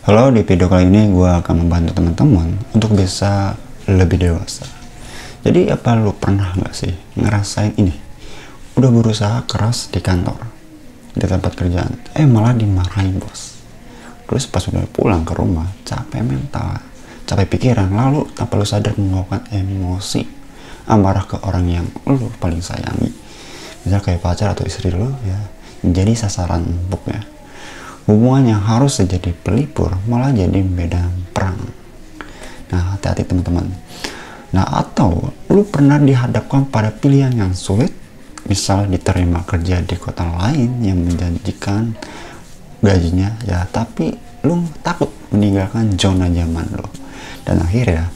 Halo, di video kali ini gue akan membantu teman-teman untuk bisa lebih dewasa. Jadi apa lu pernah nggak sih ngerasain ini? Udah berusaha keras di kantor, di tempat kerjaan, malah dimarahin bos. Terus pas udah pulang ke rumah, capek mental, capek pikiran, lalu tanpa lu sadar melakukan emosi amarah ke orang yang lu paling sayangi. Misal kayak pacar atau istri lu ya, jadi sasaran empuknya. Hubungan yang harus jadi pelipur malah jadi medan perang. Nah, hati-hati teman-teman. Nah, atau lu pernah dihadapkan pada pilihan yang sulit, misal diterima kerja di kota lain yang menjanjikan gajinya ya, tapi lu takut meninggalkan zona nyaman lu. Dan akhirnya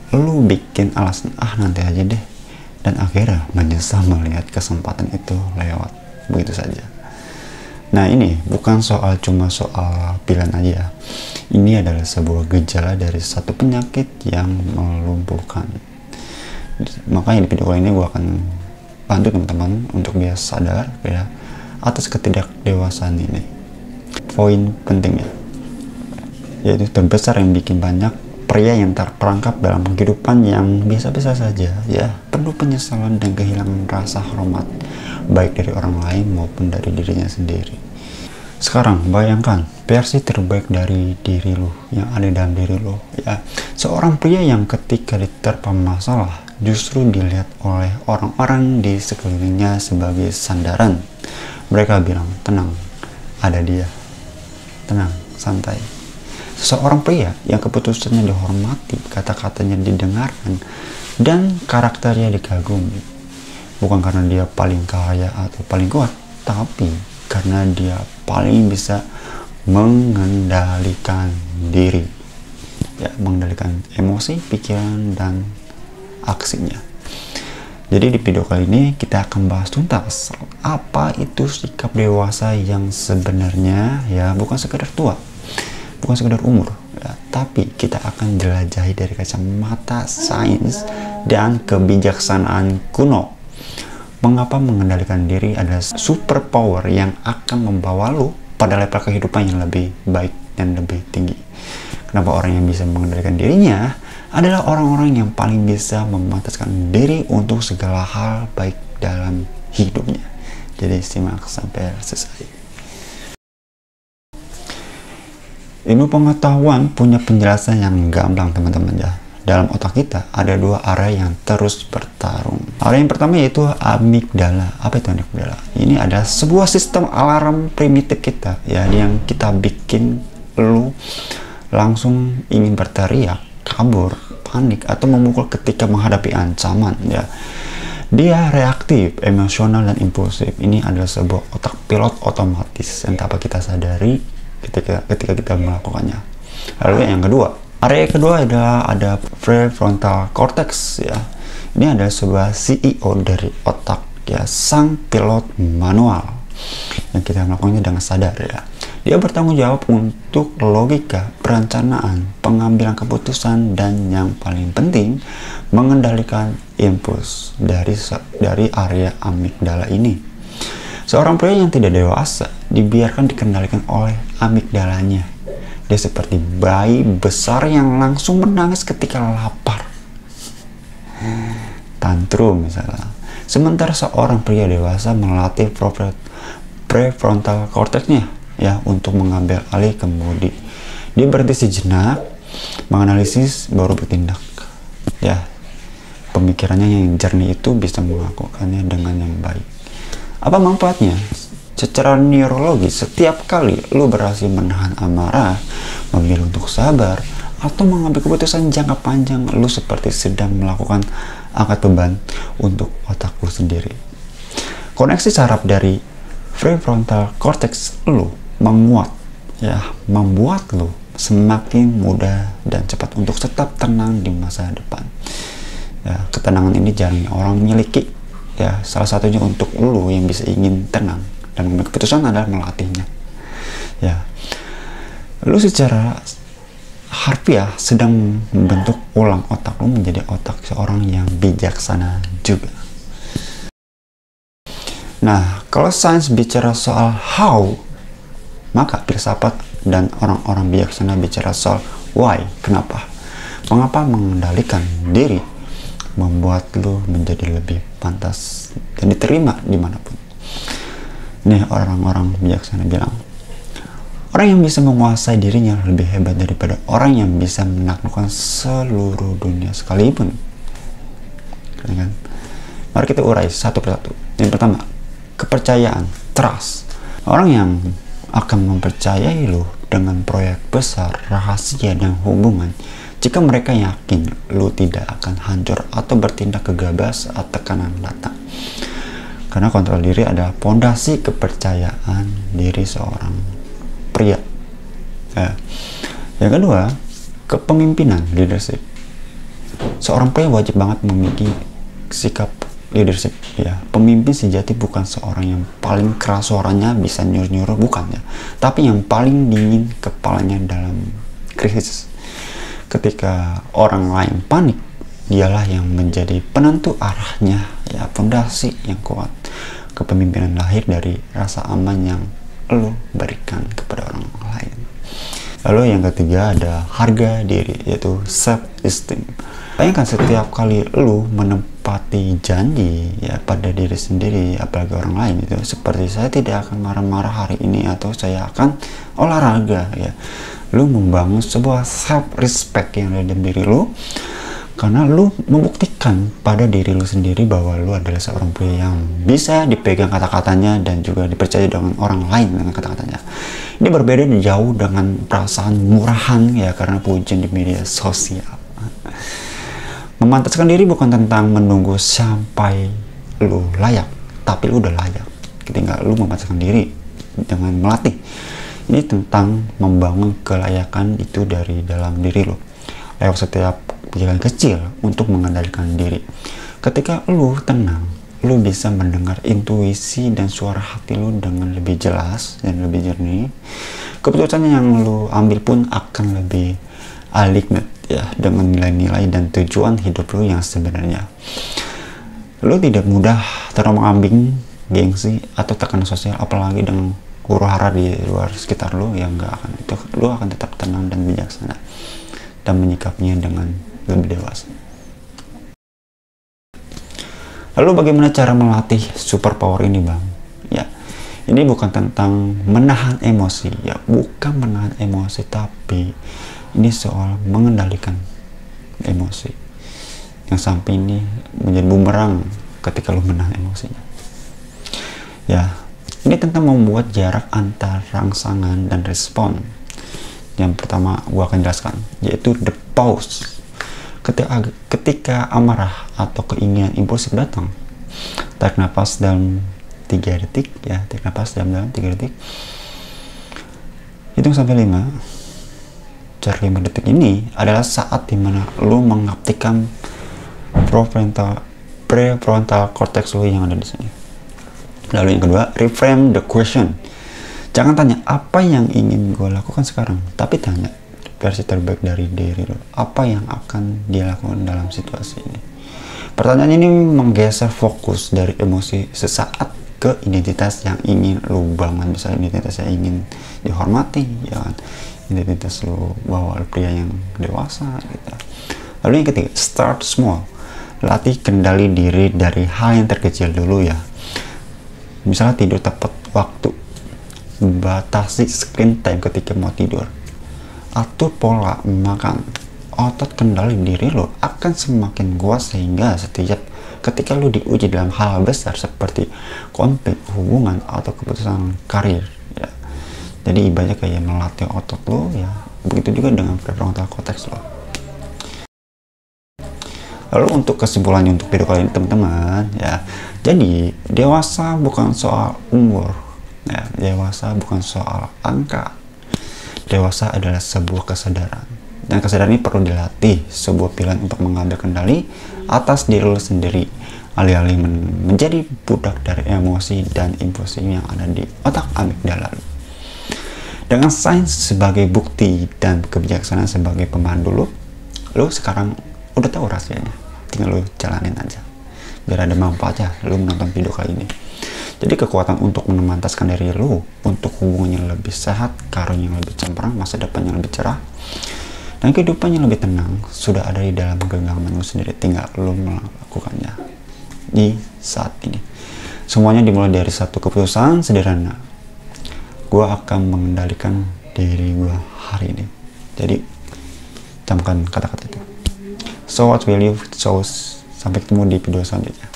lu bikin alasan nanti aja deh, dan akhirnya menyesal melihat kesempatan itu lewat begitu saja. Nah, ini bukan cuma soal pilihan aja. Ini adalah sebuah gejala dari satu penyakit yang melumpuhkan. Makanya di video kali ini gue akan bantu teman-teman untuk biar sadar ya atas ketidakdewasaan ini. Poin pentingnya yaitu terbesar yang bikin banyak pria yang terperangkap dalam kehidupan yang biasa-biasa saja ya, penuh penyesalan dan kehilangan rasa hormat baik dari orang lain maupun dari dirinya sendiri. Sekarang bayangkan versi terbaik dari diri lu yang ada dalam diri lu ya. Seorang pria yang ketika diterpa masalah justru dilihat oleh orang-orang di sekelilingnya sebagai sandaran. Mereka bilang, tenang, ada dia, tenang, santai. Seseorang pria yang keputusannya dihormati, kata-katanya didengarkan, dan karakternya dikagumi. Bukan karena dia paling kaya atau paling kuat, tapi karena dia paling bisa mengendalikan diri. Ya, mengendalikan emosi, pikiran, dan aksinya. Jadi di video kali ini kita akan bahas tuntas apa itu sikap dewasa yang sebenarnya ya, bukan sekedar tua, bukan sekedar umur ya, tapi kita akan jelajahi dari kacamata sains dan kebijaksanaan kuno. Mengapa mengendalikan diri adalah superpower yang akan membawa lu pada level kehidupan yang lebih baik dan lebih tinggi. Kenapa orang yang bisa mengendalikan dirinya adalah orang-orang yang paling bisa memantaskan diri untuk segala hal baik dalam hidupnya. Jadi simak sampai selesai. Ilmu pengetahuan punya penjelasan yang gamblang teman-teman ya. Dalam otak kita ada dua area yang terus bertarung. Area yang pertama yaitu amigdala. Apa itu amigdala? Ini adalah sebuah sistem alarm primitif kita ya, yang kita bikin lu langsung ingin berteriak, kabur, panik, atau memukul ketika menghadapi ancaman ya. Dia reaktif, emosional, dan impulsif. Ini adalah sebuah otak pilot otomatis yang tanpa kita sadari ketika kita melakukannya. Lalu yang kedua, area kedua adalah ada prefrontal cortex ya. Ini adalah sebuah CEO dari otak ya, sang pilot manual yang kita melakukannya dengan sadar ya. Dia bertanggung jawab untuk logika, perencanaan, pengambilan keputusan, dan yang paling penting mengendalikan impuls dari area amigdala ini. Seorang pria yang tidak dewasa dibiarkan dikendalikan oleh amigdalanya. Dia seperti bayi besar yang langsung menangis ketika lapar, tantrum misalnya. Sementara seorang pria dewasa melatih prefrontal cortexnya ya untuk mengambil alih kemudi. Dia berhenti sejenak, menganalisis, baru bertindak. Ya, pemikirannya yang jernih itu bisa melakukannya dengan yang baik. Apa manfaatnya? Secara neurologis, setiap kali lu berhasil menahan amarah, memilih untuk sabar, atau mengambil keputusan jangka panjang, lu seperti sedang melakukan angkat beban untuk otak lu sendiri. Koneksi saraf dari prefrontal cortex lu menguat, ya, membuat lu semakin mudah dan cepat untuk tetap tenang di masa depan. Ya, ketenangan ini jarang orang miliki. Ya, salah satunya untuk lu yang bisa ingin tenang dan mengambil keputusan adalah melatihnya. Ya, lu secara harfiah sedang membentuk ulang otak lu menjadi otak seorang yang bijaksana juga. Nah, kalau sains bicara soal how, maka filsafat dan orang-orang bijaksana bicara soal why, kenapa. Mengapa mengendalikan diri membuat lu menjadi lebih pantas dan diterima dimanapun. Nih, orang-orang bijaksana bilang, orang yang bisa menguasai dirinya lebih hebat daripada orang yang bisa menaklukkan seluruh dunia sekalipun. Kan? Mari kita urai satu persatu. Yang pertama, kepercayaan, trust. Orang yang akan mempercayai lu dengan proyek besar, rahasia, dan hubungan jika mereka yakin lu tidak akan hancur atau bertindak gegabah saat tekanan datang. Karena kontrol diri adalah fondasi kepercayaan diri seorang pria. Yang kedua, kepemimpinan, leadership. Seorang pria wajib banget memiliki sikap leadership, ya. Pemimpin sejati bukan seorang yang paling keras suaranya bisa nyuruh-nyuruh, bukan ya, tapi yang paling dingin kepalanya dalam krisis. Ketika orang lain panik, dialah yang menjadi penentu arahnya, ya, fondasi yang kuat. Kepemimpinan lahir dari rasa aman yang lo berikan kepada orang lain. Lalu yang ketiga ada harga diri, yaitu self-esteem. Bayangkan setiap kali lu menepati janji, ya, pada diri sendiri, apalagi orang lain, itu seperti saya tidak akan marah-marah hari ini, atau saya akan olahraga, ya. Lu membangun sebuah self-respect yang ada dalam diri lu, karena lu membuktikan pada diri lu sendiri bahwa lu adalah seorang pria yang bisa dipegang kata-katanya dan juga dipercaya dengan orang lain dengan kata-katanya. Ini berbeda jauh dengan perasaan murahan, ya, karena pujian di media sosial. Memantaskan diri bukan tentang menunggu sampai lu layak, tapi lu udah layak ketika lu memantaskan diri dengan melatih. Ini tentang membangun kelayakan itu dari dalam diri lu lewat setiap pikiran kecil untuk mengendalikan diri. Ketika lu tenang, lu bisa mendengar intuisi dan suara hati lu dengan lebih jelas dan lebih jernih. Keputusan yang lu ambil pun akan lebih aligned, ya, dengan nilai-nilai dan tujuan hidup lu yang sebenarnya. Lu tidak mudah terombang-ambing gengsi atau tekanan sosial, apalagi dengan huru hara di luar sekitar lu, yang enggak akan itu. Lu akan tetap tenang dan bijaksana dan menyikapinya dengan lebih dewasa. Lalu bagaimana cara melatih superpower ini, Bang? Ya, ini bukan tentang menahan emosi, ya, bukan menahan emosi, tapi ini soal mengendalikan emosi yang sampai ini menjadi bumerang ketika lu menahan emosinya. Ya, ini tentang membuat jarak antara rangsangan dan respon. Yang pertama gua akan jelaskan, yaitu the pause. Ketika amarah atau keinginan impulsif datang, tarik nafas dalam 3 detik, ya, tarik nafas dalam 3 detik, hitung sampai 5. Cara 5 detik ini adalah saat dimana lu mengaktifkan prefrontal cortex lu yang ada di sini. Lalu yang kedua, reframe the question. Jangan tanya apa yang ingin gue lakukan sekarang, tapi tanya versi terbaik dari diri lo. Apa yang akan dia lakukan dalam situasi ini? Pertanyaan ini menggeser fokus dari emosi sesaat ke identitas yang ingin lu bangun. Misalnya identitas yang ingin dihormati, ya kan? Identitas lu bahwa pria yang dewasa, gitu. Lalu yang ketiga, start small. Latih kendali diri dari hal yang terkecil dulu, ya. Misalnya tidur tepat waktu, batasi screen time ketika mau tidur, atur pola makan. Otot kendali diri lo akan semakin kuat sehingga setiap ketika lo diuji dalam hal besar seperti konflik, hubungan, atau keputusan karir, ya. Jadi ibaratnya kayak melatih otot lo, ya. Begitu juga dengan prefrontal cortex lo. Lalu untuk kesimpulannya untuk video kali ini, teman-teman, ya. Jadi dewasa bukan soal umur, ya. Dewasa bukan soal angka. Dewasa adalah sebuah kesadaran, dan kesadaran ini perlu dilatih. Sebuah pilihan untuk mengambil kendali atas diri lo sendiri, alih-alih menjadi budak dari emosi dan impulsi yang ada di otak amigdala lo. Dengan sains sebagai bukti dan kebijaksanaan sebagai pemandu lo sekarang udah tahu rahasianya. Tinggal lo jalanin aja, biar ada manfaatnya lo menonton video kali ini. Jadi kekuatan untuk menemantaskan diri lu untuk hubungannya lebih sehat, karirnya lebih cemerlang, masa depannya lebih cerah, dan kehidupannya lebih tenang sudah ada di dalam genggaman lu sendiri. Tinggal lu melakukannya di saat ini. Semuanya dimulai dari satu keputusan sederhana. Gua akan mengendalikan diri gua hari ini. Jadi camkan kata-kata itu. So what will you choose? Sampai ketemu di video selanjutnya.